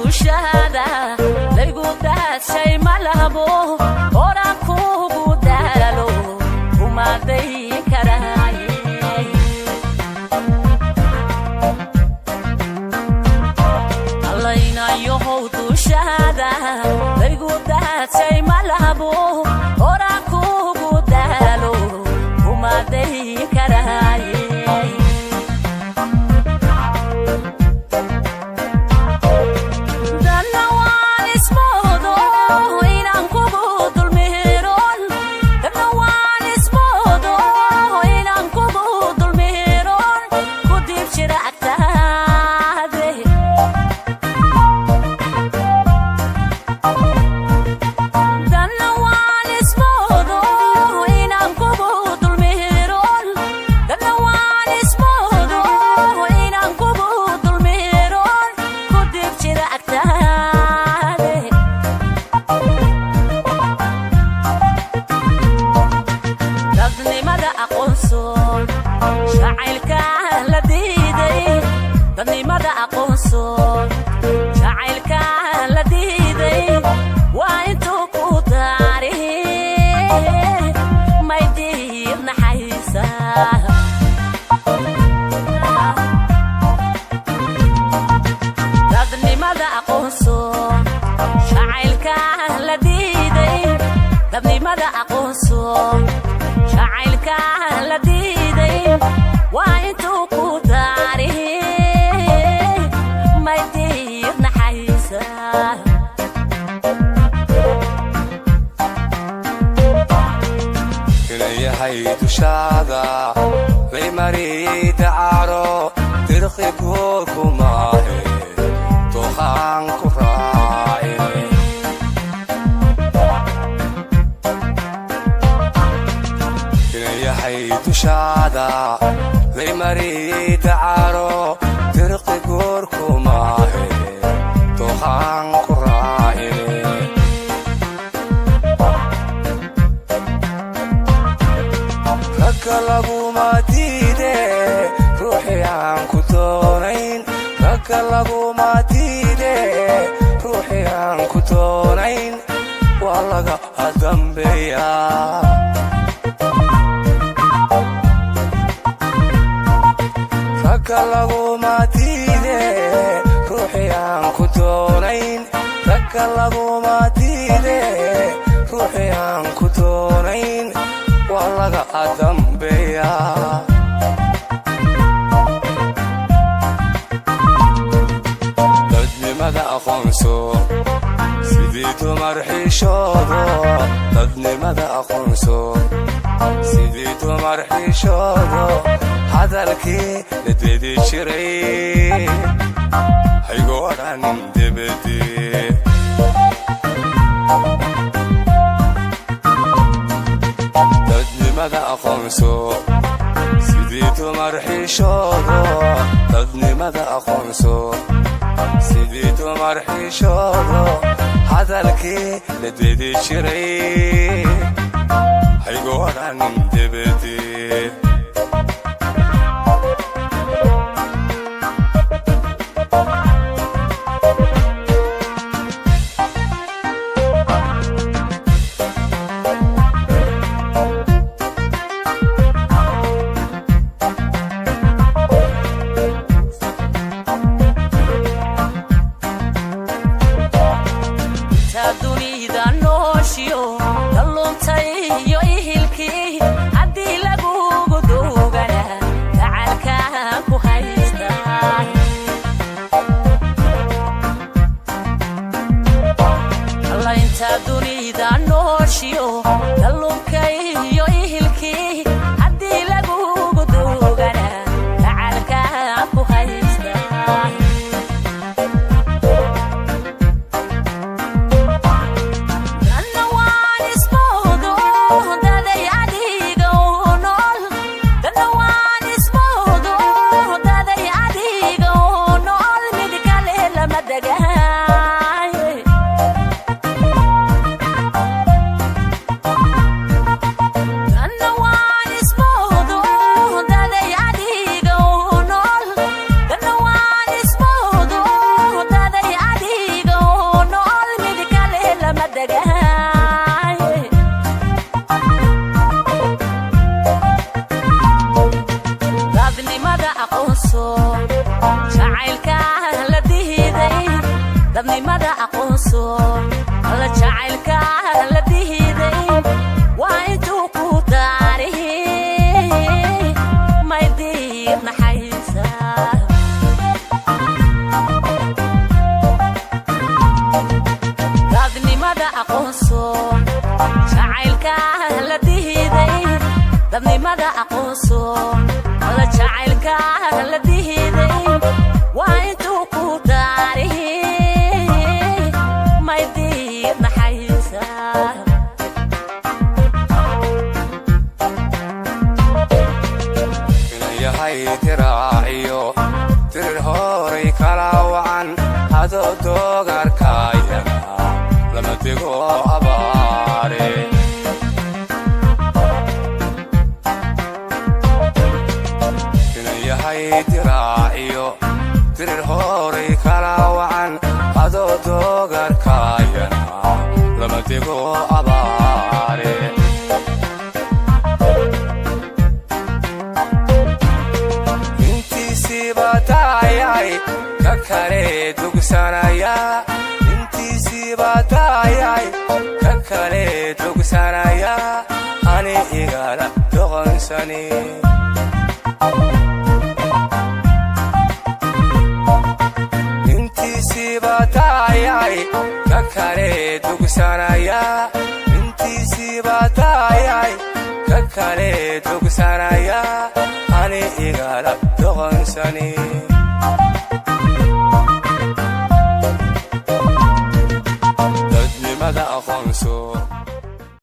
dushada laygu daashay malabo ora kugu daalo kuma day karaaye allayna yow dushada laygu daashay malabo ora kugu daalo kuma day karaaye dushada lay marid aro dirqi kuma he tohan ku raa'i yahay dushada lay marid aro dirqi kuma he tohan ku raa'i Rakalagu matide ruuxi aan ku doonayn Rakalagu matide ruuxi aan ku doonayn waa laga dambeeya Rakalagu matide ruuxi aan ku doonayn Rakalagu matide ruuxi aan ku doonayn waa laga dambeeya dadnimada aqoonso sidii dumar xishoodo dadnimada aqoonso sidii dumar xishoodo hadalkii la dedi jiray haygo odhan debedee dadnimada aqoonso sidii dumar xishoodo dadnimada aqoonso sidii dumar xishoodo hadalkii la dedi jiray haygo odhan debedee dadnimada aqoonso alla jacaylka la dihiday waa intuu ku daarihii may diir naxaysa dadnimada aqoonso jacaylka la dihiday dadnimada aqoonso alla jacaylka la dihiday waa intuu ku daarihii may diir naxaysa inayahay tiraaciyo tirir horay kala wacan adoo doogarkaayana lama dego abaare inayahay tiraaciyo tirir horay kala wacan adoo doogarkaayana lama dego abaare intiisiiba taayay ka kale dugsanaya intiisiiba taayay ka kale dugsanaya ani igala doqonsani intiisiiba taayay ka kale dugsanaya intiisiiba taayay ka kale dugsanaya ani igala doqonsani dadnimada aqoonso